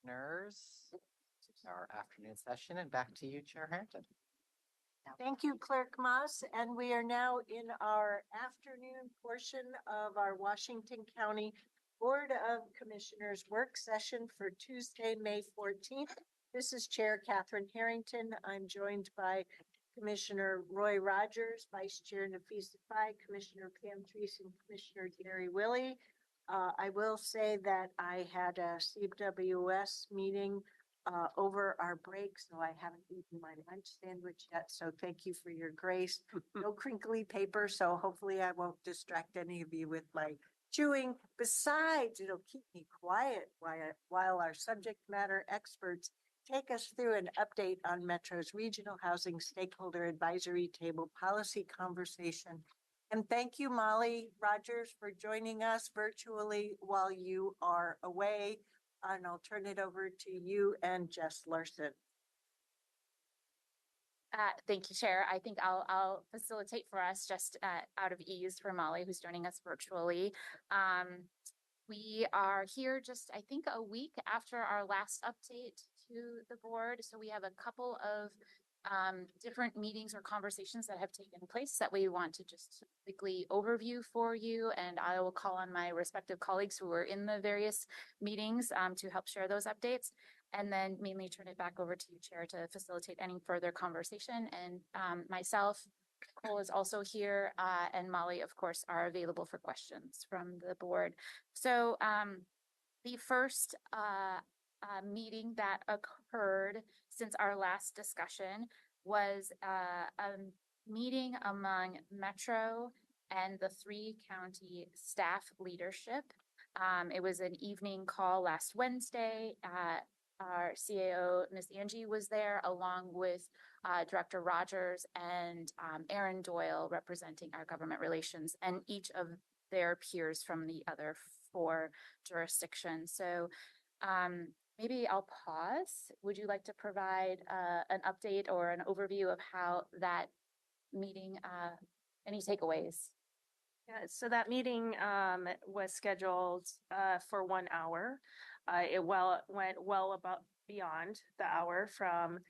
Commissioners, our afternoon session, and back to you, Chair Harrington. Thank you, Clerk Moss. And we are now in our afternoon portion of our Washington County Board of Commissioners work session for Tuesday, May 14th. This is Chair Catherine Harrington. I'm joined by Commissioner Roy Rogers, Vice Chair Nafisa Fai, Commissioner Pam Treese, and Commissioner Gary Willie. I will say that I had a CWS meeting over our break, so I haven't eaten my lunch sandwich yet. So thank you for your grace. No crinkly paper, so hopefully I won't distract any of you with my chewing. Besides, it'll keep me quiet while our subject matter experts take us through an update on Metro's Regional Housing Stakeholder Advisory Table policy conversation. And thank you, Molly Rogers, for joining us virtually while you are away. And I'll turn it over to you and Jess Larson. Thank you, Chair. I think I'll facilitate for us just out of ease for Molly, who's joining us virtually. We are here just, I think, a week after our last update to the board. So we have a couple of different meetings or conversations that have taken place that we want to just quickly overview for you. And I will call on my respective colleagues who were in the various meetings to help share those updates. And then mainly turn it back over to you, Chair, to facilitate any further conversation. And myself, Cole is also here, and Molly, of course, are available for questions from the board. So the first meeting that occurred since our last discussion was a meeting among Metro and the 3-county staff leadership. It was an evening call last Wednesday. Our CAO, Ms. Angie, was there along with Director Rogers and Aaron Doyle representing our government relations and each of their peers from the other 4 jurisdictions. So maybe I'll pause. Would you like to provide an update or an overview of how that meeting, any takeaways? Yeah, so that meeting was scheduled for 1 hour. It went well above beyond the hour from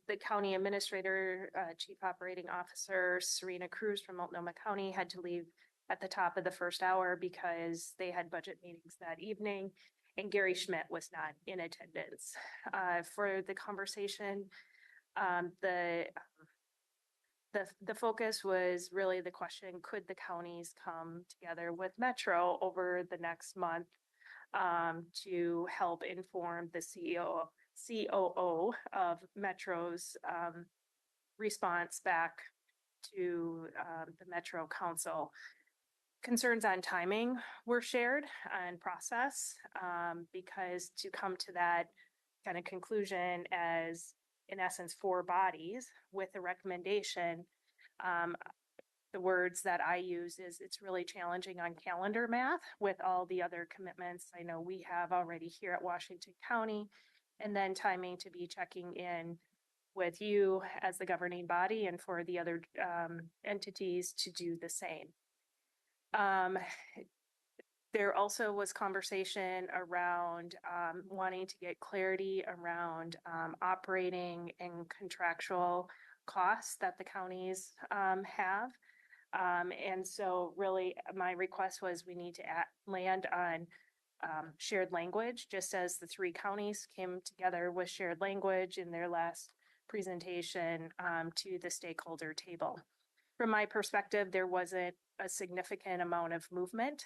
the county administrator, chief operating officer, Serena Cruz from Multnomah County had to leave at the top of the first hour because they had budget meetings that evening, and Gary Schmidt was not in attendance. For the conversation, the focus was really the question, could the counties come together with Metro over the next month to help inform the COO of Metro's response back to the Metro Council. Concerns on timing were shared and process because to come to that kind of conclusion as in essence 4 bodies with a recommendation, the words that I use is it's really challenging on calendar math with all the other commitments I know we have already here at Washington County, and then timing to be checking in with you as the governing body and for the other entities to do the same. There also was conversation around wanting to get clarity around operating and contractual costs that the counties have. And so really my request was we need to land on shared language, just as the 3 counties came together with shared language in their last presentation to the stakeholder table. From my perspective, there wasn't a significant amount of movement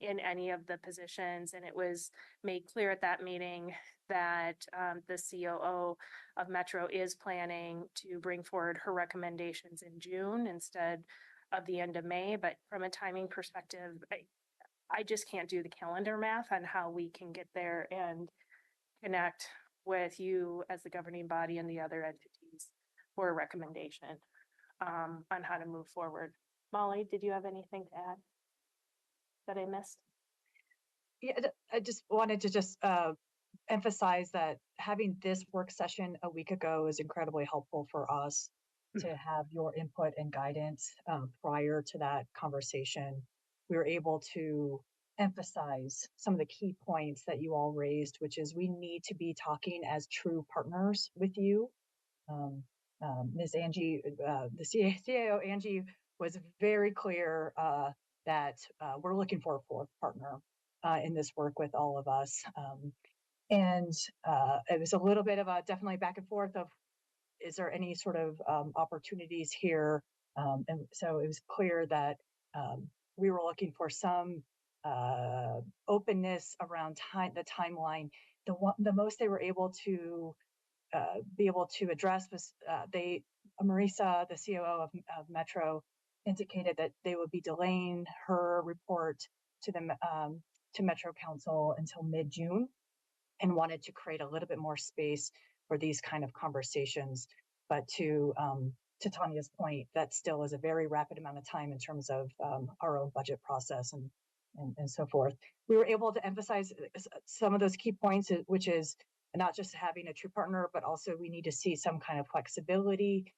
in any of the positions, and it was made clear at that meeting that the COO of Metro is planning to bring forward her recommendations in June instead of the end of May. But from a timing perspective, I just can't do the calendar math on how we can get there and connect with you as the governing body and the other entities for a recommendation on how to move forward. Molly, did you have anything to add that I missed? Yeah, I just wanted to emphasize that having this work session a week ago is incredibly helpful for us to have your input and guidance prior to that conversation. We were able to emphasize some of the key points that you all raised, which is we need to be talking as true partners with you. Ms. Angie, the CAO Angie was very clear that we're looking for a fourth partner in this work with all of us. And it was a little bit of a definitely back and forth of, is there any sort of opportunities here? And so it was clear that we were looking for some openness around the timeline. The most they were able to be able to address was Marisa, the COO of Metro, indicated that they would be delaying her report to the to Metro Council until mid-June, and wanted to create a little bit more space for these kind of conversations. But to Tanya's point, that still is a very rapid amount of time in terms of our own budget process and so forth. We were able to emphasize some of those key points, which is not just having a true partner, but also we need to see some kind of flexibility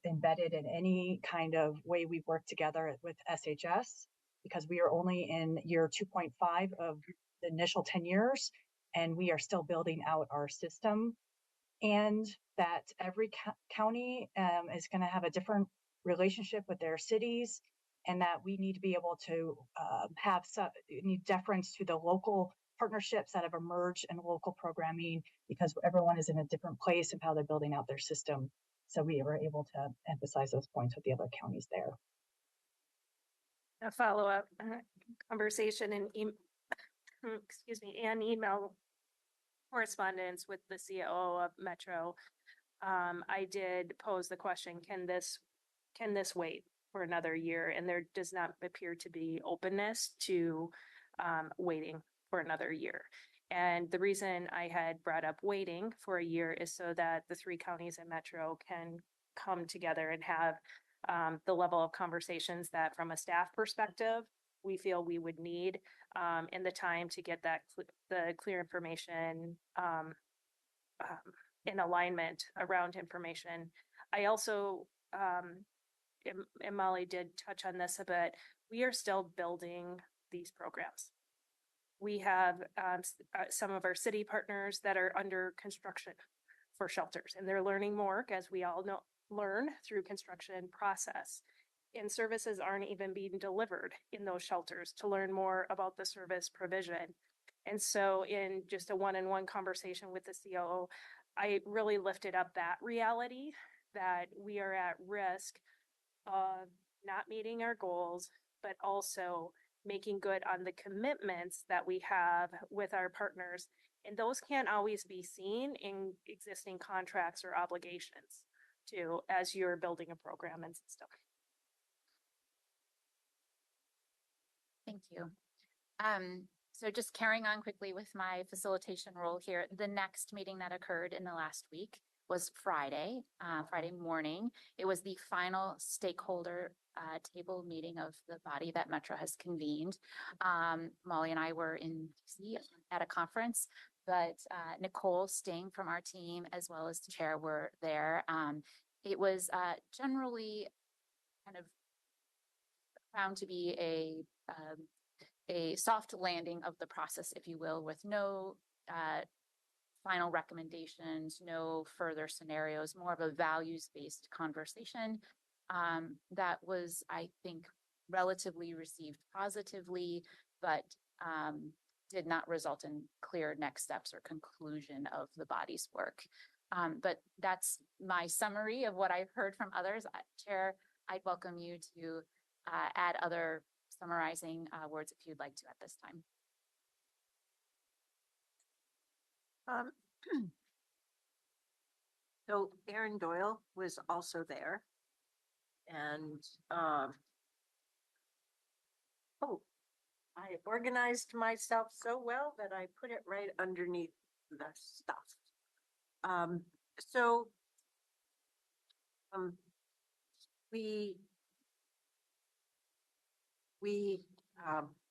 embedded in any kind of way we work together with SHS, because we are only in year 2.5 of the initial 10 years, and we are still building out our system, and that every county is going to have a different relationship with their cities, and that we need to be able to need deference to the local partnerships that have emerged in local programming, because everyone is in a different place of how they're building out their system. So we were able to emphasize those points with the other counties there. A follow-up conversation and excuse me, and email correspondence with the COO of Metro. I did pose the question, can this wait for another year? And there does not appear to be openness to waiting for another year. And the reason I had brought up waiting for a year is so that the 3 counties in Metro can come together and have the level of conversations that from a staff perspective, we feel we would need in the time to get that the clear information in alignment around information. I also, and Molly did touch on this a bit, we are still building these programs. We have some of our city partners that are under construction for shelters, and they're learning more, as we all know, learn through construction process. And services aren't even being delivered in those shelters to learn more about the service provision. And so in just a one-on-one conversation with the COO, I really lifted up that reality that we are at risk of not meeting our goals, but also making good on the commitments that we have with our partners. And those can't always be seen in existing contracts or obligations too, as you're building a program and stuff. Thank you. So just carrying on quickly with my facilitation role here, the next meeting that occurred in the last week was Friday morning. It was the final stakeholder table meeting of the body that Metro has convened. Molly and I were in DC at a conference, but Nicole Sting from our team, as well as the chair, were there. It was generally kind of found to be a soft landing of the process, if you will, with no final recommendations, no further scenarios, more of a values-based conversation that was, I think, relatively received positively, but did not result in clear next steps or conclusion of the body's work. But that's my summary of what I've heard from others. Chair, I'd welcome you to add other summarizing words if you'd like to at this time. So Aaron Doyle was also there, and I organized myself so well that I put it right underneath the stuff. We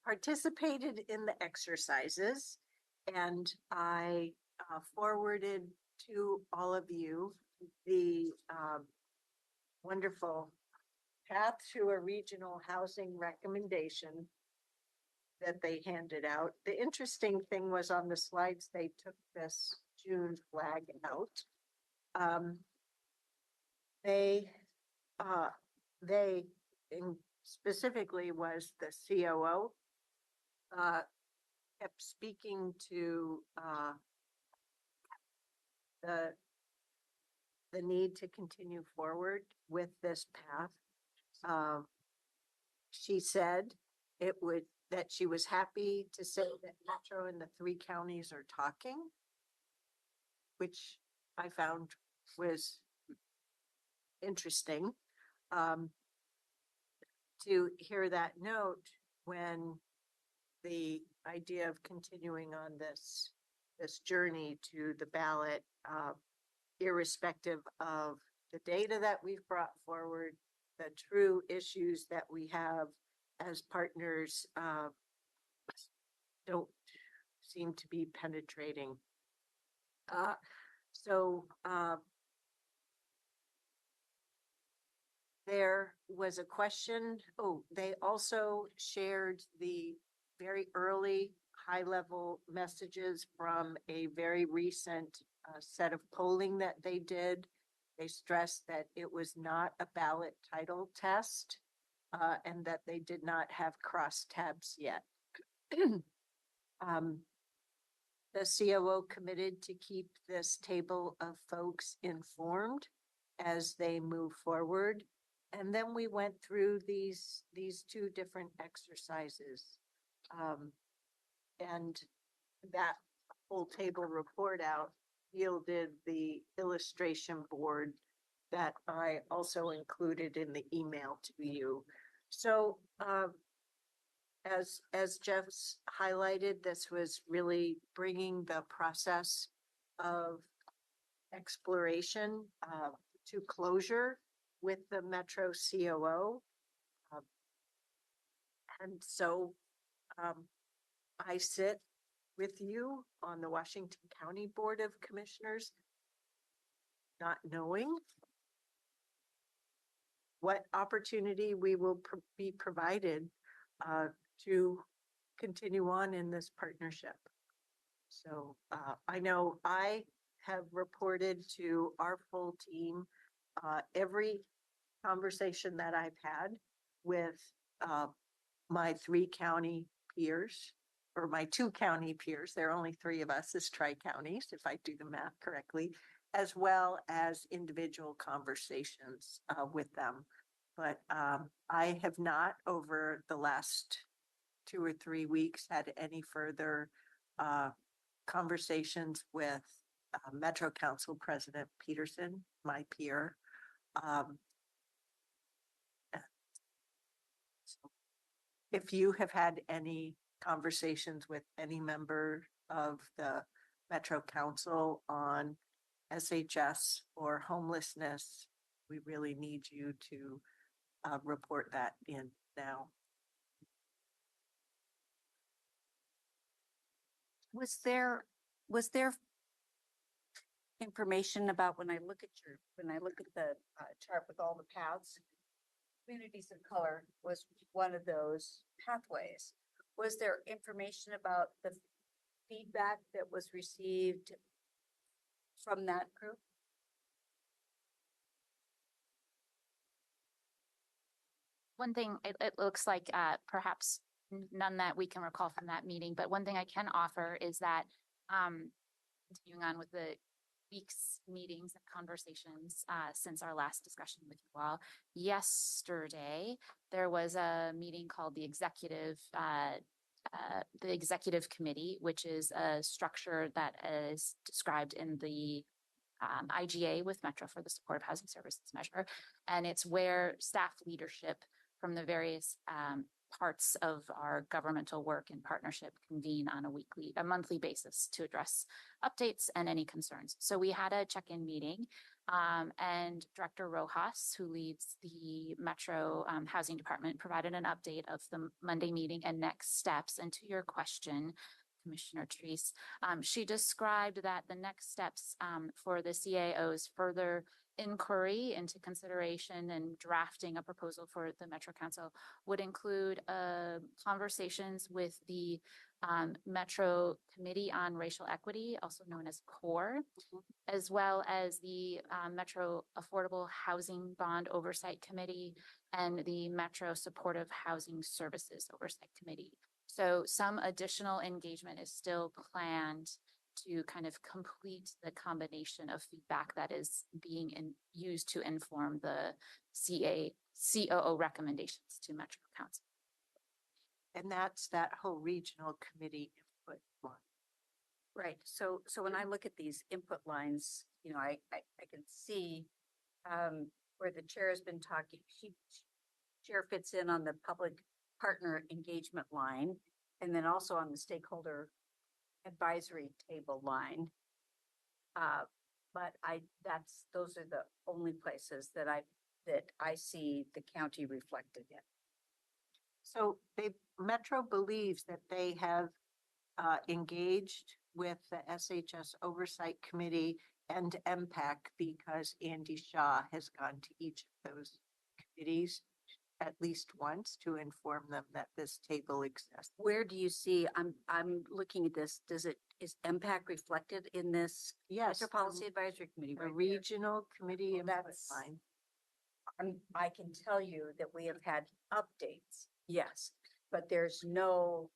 participated in the exercises, and I forwarded to all of you the wonderful path to a regional housing recommendation that they handed out. The interesting thing was on the slides, they took this June flag out. They, specifically was the COO, kept speaking to, the need to continue forward with this path. She said that she was happy to say that Metro and the 3 counties are talking, which I found was interesting, to hear that note when the idea of continuing on this journey to the ballot, irrespective of the data that we've brought forward, the true issues that we have as partners, don't seem to be penetrating. There was a question. Oh, they also shared the very early high-level messages from a very recent set of polling that they did. They stressed that it was not a ballot title test, and that they did not have crosstabs yet. The COO committed to keep this table of folks informed as they move forward. And then we went through these 2 different exercises. And that whole table report out yielded the illustration board that I also included in the email to you. So as Jeff's highlighted, this was really bringing the process of exploration to closure with the Metro COO. And so I sit with you on the Washington County Board of Commissioners, not knowing what opportunity we will be provided to continue on in this partnership. So I know I have reported to our full team every conversation that I've had with my 3 county peers, or my 2 county peers. There are only 3 of us as tri-counties, if I do the math correctly, as well as individual conversations with them. But I have not, over the last 2 or 3 weeks, had any further conversations with Metro Council President Peterson, my peer. So if you have had any conversations with any member of the Metro Council on SHS or homelessness, we really need you to report that in now. Was there information about when I look at the chart with all the paths, communities of color was one of those pathways. Was there information about the feedback that was received from that group? One thing, it looks like perhaps none that we can recall from that meeting, but one thing I can offer is that continuing on with the week's meetings and conversations since our last discussion with you all, yesterday there was a meeting called the Executive Committee, which is a structure that is described in the IGA with Metro for the Supportive Housing Services Measure. And it's where staff leadership from the various parts of our governmental work and partnership convene on a monthly basis to address updates and any concerns. So we had a check-in meeting and Director Rojas, who leads the Metro Housing Department, provided an update of the Monday meeting and next steps. And to your question, Commissioner Treese, she described that the next steps for the CAO's further inquiry into consideration and drafting a proposal for the Metro Council would include conversations with the Metro Committee on Racial Equity, also known as CORE, as well as the Metro Affordable Housing Bond Oversight Committee and the Metro Supportive Housing Services Oversight Committee. So some additional engagement is still planned to kind of complete the combination of feedback that is being used to inform the COO recommendations to Metro Council. And that's that whole regional committee input one. Right. So when I look at these input lines, you know, I can see where the chair has been talking. Chair fits in on the public partner engagement line, and then also on the stakeholder advisory table line. But those are the only places that I see the county reflected in. So Metro believes that they have engaged with the SHS Oversight Committee and MPAC because Andy Shaw has gone to each of those committees at least once to inform them that this table exists. Where do you see, I'm looking at this, is MPAC reflected in this? Yes, Metro Policy Advisory Committee, the right there? regional committee Well, input that's- line. I can tell you that we have had updates, yes, but there's no,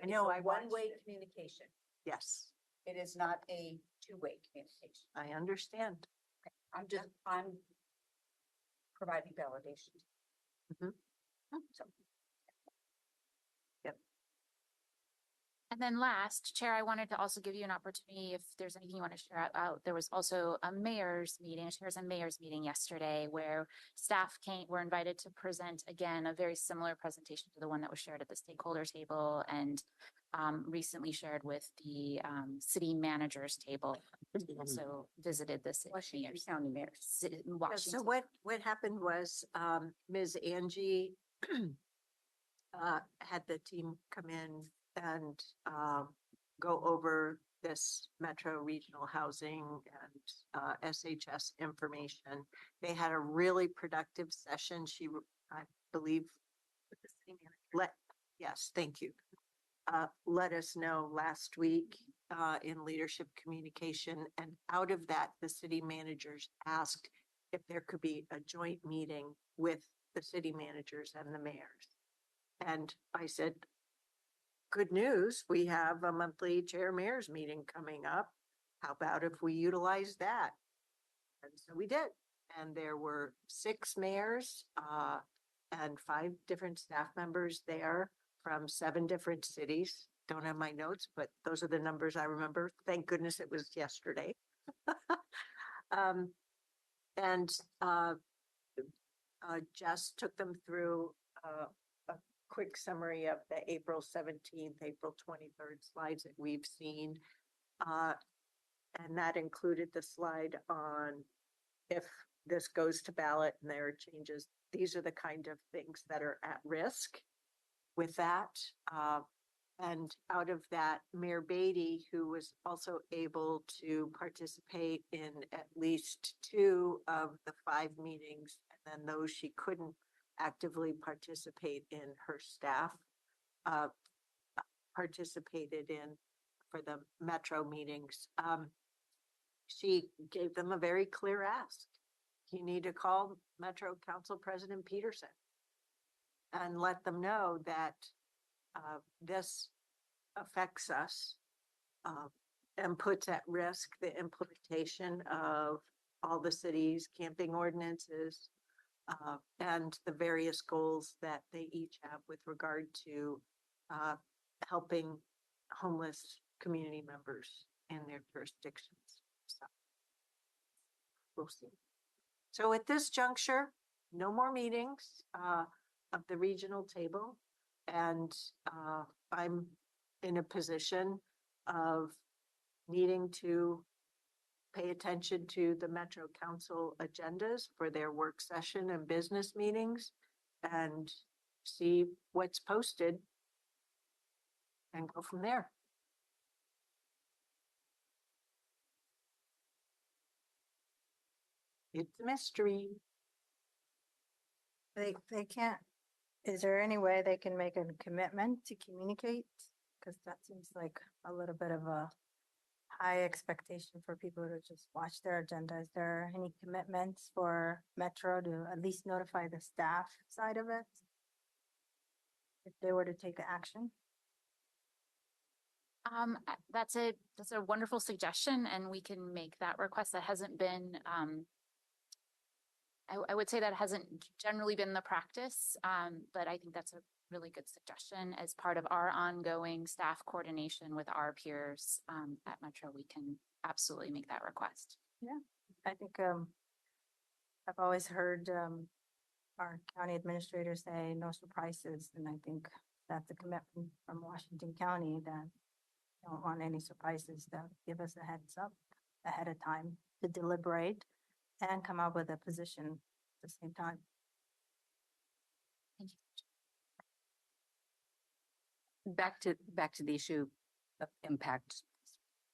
I know, I it's a watched one-way it. communication. Yes, It is not a two-way communication. I understand. I'm providing validation. Mhm. So, And then last, Chair, I wanted to also give you an opportunity if there's anything you want to share out. There was also a mayor's meeting, a chairs and mayor's meeting yesterday where staff were invited to present again a very similar presentation to the one that was shared at the stakeholder table and recently shared with the city managers table. Also visited the city Washington mayors. County mayors. Ci- Yeah, Washington. so what happened was Ms. Angie had the team come in and go over this Metro Regional Housing and SHS information. They had a really productive session. I believe, with the city manager. Yes, thank you. Let us know last week in leadership communication, and out of that, the city managers asked if there could be a joint meeting with the city managers and the mayors. And I said, good news, we have a monthly chair mayors meeting coming up. How about if we utilize that? And so we did. And there were 6 mayors and 5 different staff members there from 7 different cities. Don't have my notes, but those are the numbers I remember. Thank goodness it was yesterday. And Jess took them through a quick summary of the April 17th, April 23rd slides that we've seen. And that included the slide on if this goes to ballot and there are changes, these are the kind of things that are at risk with that. And out of that, Mayor Beatty, who was also able to participate in at least 2 of the 5 meetings, and then those she couldn't actively participate in, her staff participated in for the Metro meetings. She gave them a very clear ask. You need to call Metro Council President Peterson and let them know that this affects us and puts at risk the implementation of all the city's camping ordinances and the various goals that they each have with regard to helping homeless community members in their jurisdictions. So we'll see. So at this juncture, no more meetings of the regional table. And I'm in a position of needing to pay attention to the Metro Council agendas for their work session and business meetings and see what's posted and go from there. It's a mystery. They can't, is there any way they can make a commitment to communicate? Because that seems like a little bit of a high expectation for people to just watch their agenda. Is there any commitments for Metro to at least notify the staff side of it? If they were to take action? That's a wonderful suggestion, and we can make that request. That hasn't been, I would say that hasn't generally been the practice, but I think that's a really good suggestion. As part of our ongoing staff coordination with our peers at Metro, we can absolutely make that request. I think, I've always heard, our county administrator say no surprises, and I think that's a commitment from Washington County that don't want any surprises, to give us a heads up ahead of time to deliberate and come up with a position at the same time. Thank you. Back to the issue of impact,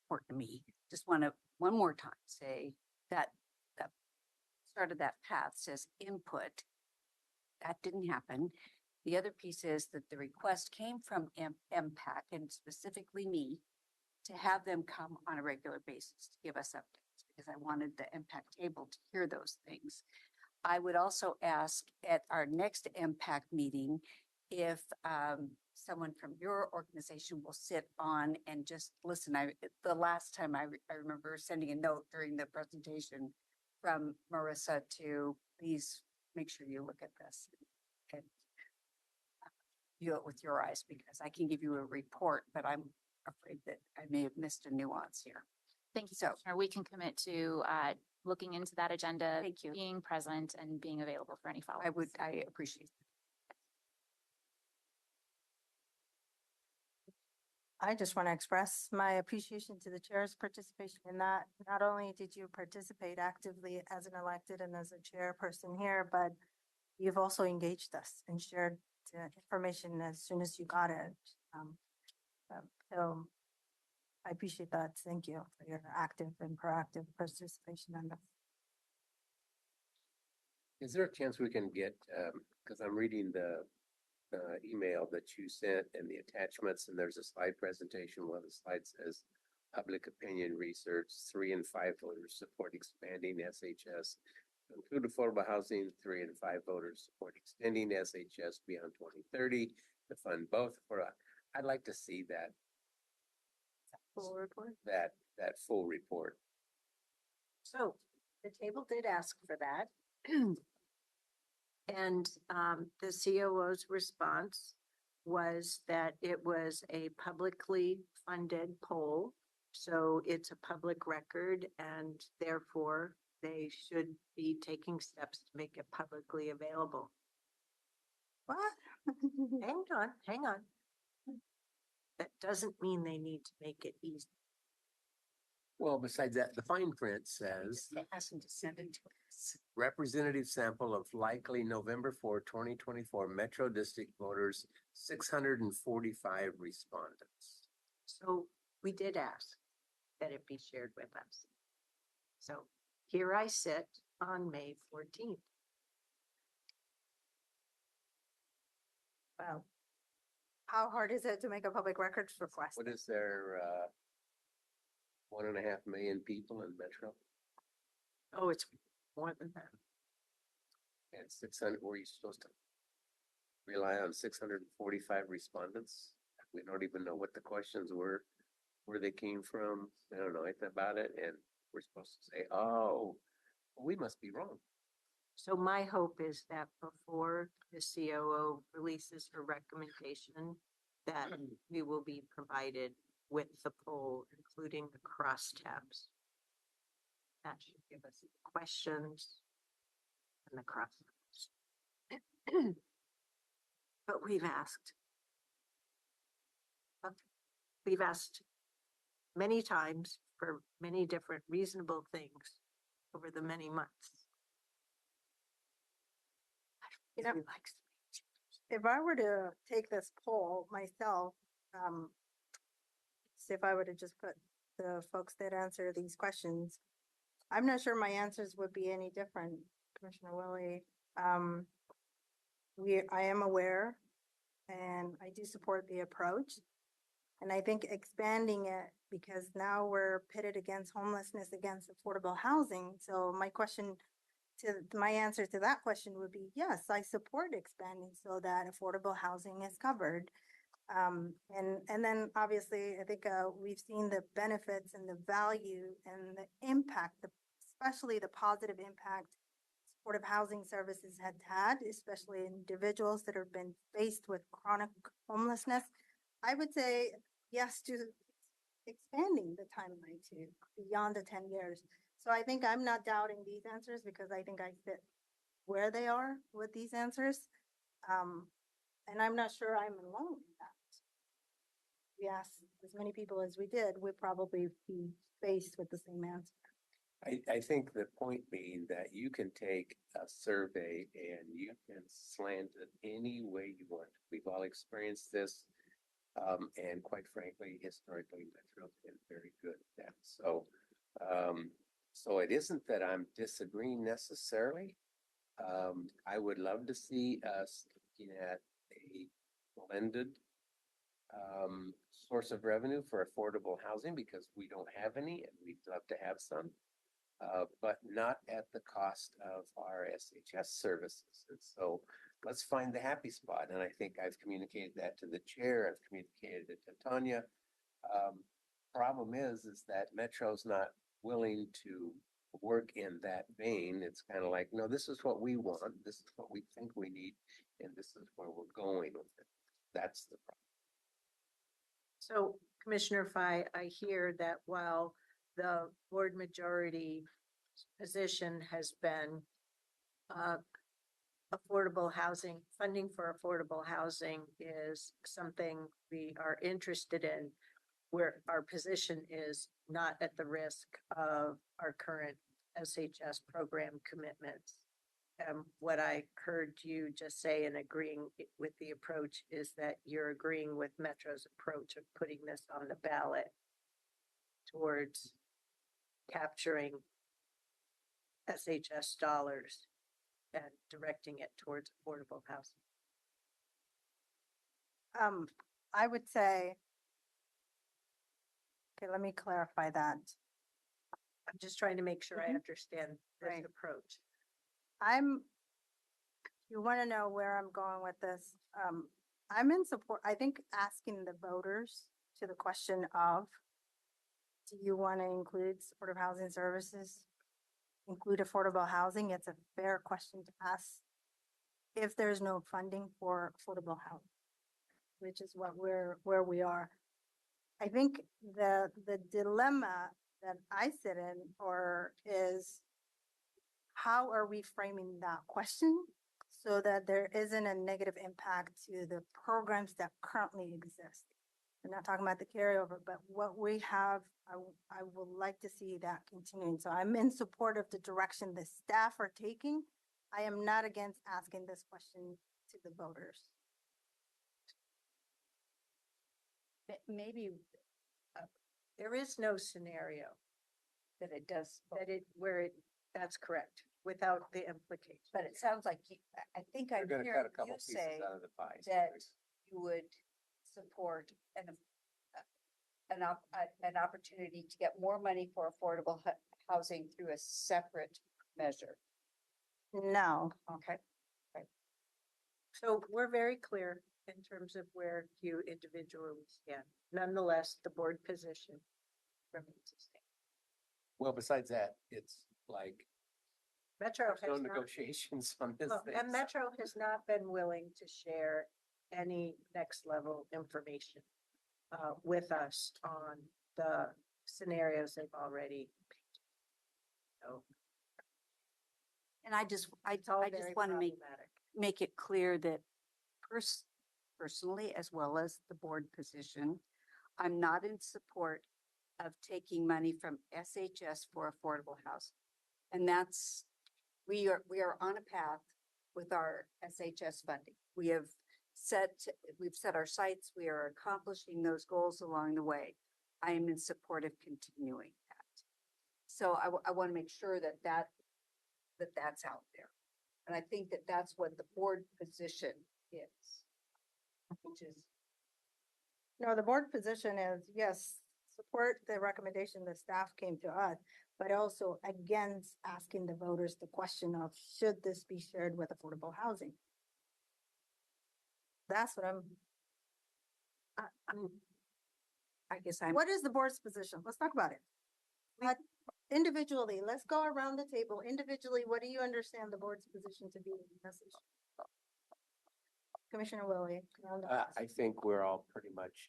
important to me. Just want to one more time say that the start of that path says input. That didn't happen. The other piece is that the request came from MPAC and specifically me to have them come on a regular basis to give us updates because I wanted the impact table to hear those things. I would also ask at our next MPAC meeting if someone from your organization will sit on and just listen. The last time I remember sending a note during the presentation from Marissa to please make sure you look at this and view it with your eyes because I can give you a report, but I'm afraid that I may have missed a nuance here. Thank you, So- Commissioner. We can commit to looking into that agenda, Thank you. being present and being available for any follow-ups. I appreciate that. I just want to express my appreciation to the chair's participation in that. Not only did you participate actively as an elected and as a chairperson here, but you've also engaged us and shared information as soon as you got it. So I appreciate that. Thank you for your active and proactive participation in this. Is there a chance we can get, because I'm reading the email that you sent and the attachments, and there's a slide presentation. One of the slides says public opinion research, 3 and 5 voters support expanding SHS to include affordable housing. 3 and 5 voters support extending SHS beyond 2030 to fund both. I'd like to see that Full report. that full report. So the table did ask for that. And the COO's response was that it was a publicly funded poll. So it's a public record and therefore they should be taking steps to make it publicly available. What? Hang on. That doesn't mean they need to make it easy. Well, besides that, the fine print says Ask them to send it to us. representative sample of likely November 4, 2024 Metro District voters, 645 respondents. So we did ask that it be shared with us. So here I sit on May 14th. Well, how hard is it to make a public records request? What is there, 1.5 million people in Metro? Oh, it's more than that. And 600, were you supposed to rely on 645 respondents? We don't even know what the questions were, where they came from. I don't know anything about it. And we're supposed to say, oh, well, we must be wrong. So my hope is that before the COO releases her recommendation, that we will be provided with the poll, including the crosstabs. That should give us the questions and the crosstabs. But we've asked. We've asked many times for many different reasonable things over the many months. You know, He likes if I were to take this poll myself, see if I were to just put the folks that answer these questions I'm not sure my answers would be any different, Commissioner Willie. I am aware and I do support the approach. And I think expanding it, because now we're pitted against homelessness, against affordable housing. So my answer to that question would be, yes, I support expanding so that affordable housing is covered. And then obviously, I think we've seen the benefits and the value and the impact, especially the positive impact supportive housing services had, especially individuals that have been faced with chronic homelessness. I would say yes to expanding the timeline to beyond the 10 years. So I think I'm not doubting these answers because I think I fit where they are with these answers. And I'm not sure I'm alone in that. We asked as many people as we did, we'd probably be faced with the same answer. I think the point being that you can take a survey and you can slant it any way you want. We've all experienced this. And quite frankly, historically, Metro's been very good at that. So it isn't that I'm disagreeing necessarily. I would love to see us looking at a blended source of revenue for affordable housing because we don't have any and we'd love to have some. But not at the cost of our SHS services. And so let's find the happy spot. And I think I've communicated that to the chair. I've communicated it to Tanya. Problem is that Metro's not willing to work in that vein. It's kind of like, no, this is what we want. This is what we think we need. And this is where we're going with it. That's the problem. So Commissioner Fye, I hear that while the board majority position has been affordable housing, funding for affordable housing is something we are interested in, where our position is not at the risk of our current SHS program commitments. What I heard you just say and agreeing with the approach is that you're agreeing with Metro's approach of putting this on the ballot towards capturing SHS dollars and directing it towards affordable housing. I would say, okay, let me clarify that. I'm just trying to make sure I understand this Right. approach. You want to know where I'm going with this? I'm in support. I think asking the voters to the question of, do you want to include supportive housing services, include affordable housing? It's a fair question to ask if there's no funding for affordable housing, which is where we are. I think the dilemma that I sit in is how are we framing that question so that there isn't a negative impact to the programs that currently exist? I'm not talking about the carryover, but what we have, I would like to see that continuing. So I'm in support of the direction the staff are taking. I am not against asking this question to the voters. Maybe There is no scenario that it does, that's correct, without the implication. but it sounds like I think I'm We're gonna cut hearing a couple you pieces say out of the pie. that you would support an opportunity to get more money for affordable housing through a separate measure. No, Okay. So we're very clear in terms of where you individually stand. Nonetheless, the board position remains the same. Well, besides that, it's like Metro there's no has not, negotiations on this well, thing. and Metro has not been willing to share any next level information with us on the scenarios they've already painted. So And I just all want to very problematic. make it clear that personally, as well as the board position, I'm not in support of taking money from SHS for affordable housing. And we are on a path with our SHS funding. We've set our sights. We are accomplishing those goals along the way. I am in support of continuing that. So I want to make sure that that's out there. And I think that that's what the board position is, which is, No, the board position is, yes, support the recommendation the staff came to us, but also against asking the voters the question of, should this be shared with affordable housing? That's what I guess I'm. what is the board's position? Let's talk about it. But individually, let's go around the table. Individually, what do you understand the board's position to be in this issue? Commissioner Willie. you're on the list. I think we're all pretty much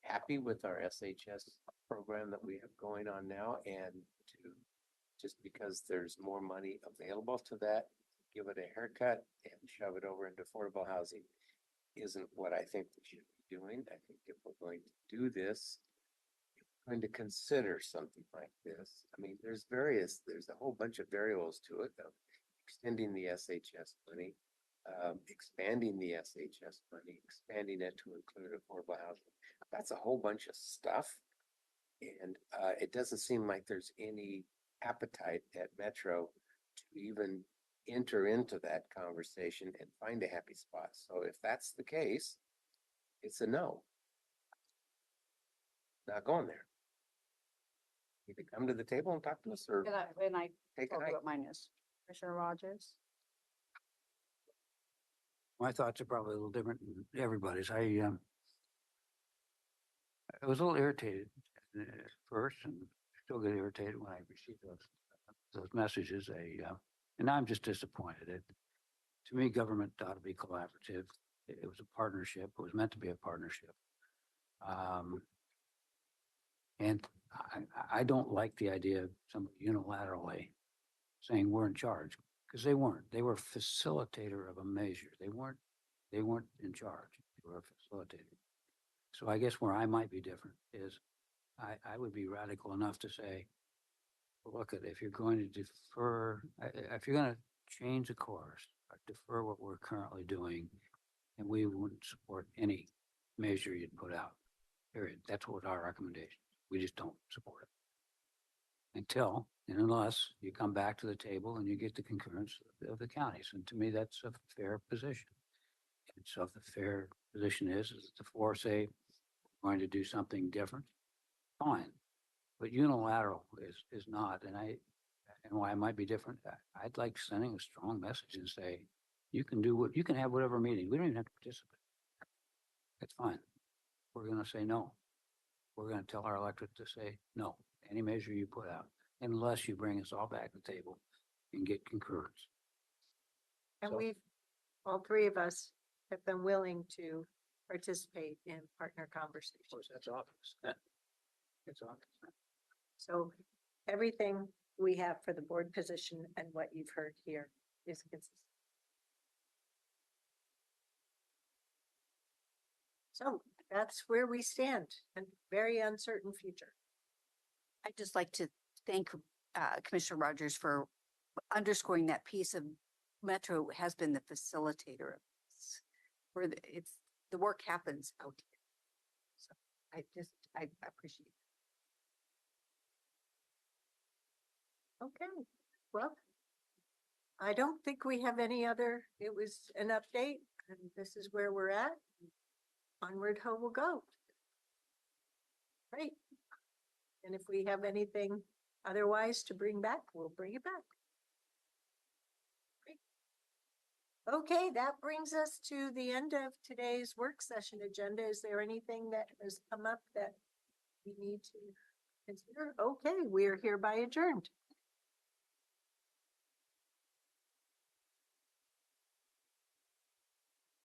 happy with our SHS program that we have going on now, and to just because there's more money available to that, give it a haircut and shove it over into affordable housing isn't what I think we should be doing. I think if we're going to do this, if we're going to consider something like this, I mean, there's a whole bunch of variables to it, of extending the SHS money, expanding the SHS money, expanding it to include affordable housing. That's a whole bunch of stuff. And it doesn't seem like there's any appetite at Metro to even enter into that conversation and find a happy spot. So if that's the case, it's a no. Not going there. Either come to the table and talk to us, or And I take a told you hike. what mine is. Commissioner Rogers. My thoughts are probably a little different than everybody's. I was a little irritated at first, and still get irritated when I receive those messages. And I'm just disappointed. To me, government ought to be collaborative. It was a partnership. It was meant to be a partnership. And I don't like the idea of somebody unilaterally saying we're in charge, because they weren't. They were a facilitator of a measure. They weren't in charge. They were a facilitator. So I guess where I might be different is I would be radical enough to say, look, if you're going to defer, if you're going to change the course, or defer what we're currently doing, and we wouldn't support any measure you'd put out, period. That's what our recommendation. We just don't support it until and unless you come back to the table and you get the concurrence of the counties. And to me, that's a fair position. And so if the fair position is that the four say we're going to do something different, fine. But unilateral is not. And why it might be different, I'd like sending a strong message and say, you can have whatever meeting. We don't even have to participate. That's fine. We're going to say no. We're going to tell our electorate to say no, any measure you put out, unless you bring us all back to the table and get concurrence. And So- all three of us have been willing to participate in partner Of course, conversations. that's obvious. It's obvious. So everything we have for the board position and what you've heard here is consistent. So that's where we stand, and very uncertain future. I'd just like to thank Commissioner Rogers for underscoring that piece of Metro has been the facilitator of this, where the work happens out here. So I appreciate it. Okay, well, I don't think we have any other, it was an update, and this is where we're at. Onward, ho will go. Great. And if we have anything otherwise to bring back, we'll bring it back. Great. Okay, that brings us to the end of today's work session agenda. Is there anything that has come up that we need to consider? Okay, we are hereby adjourned.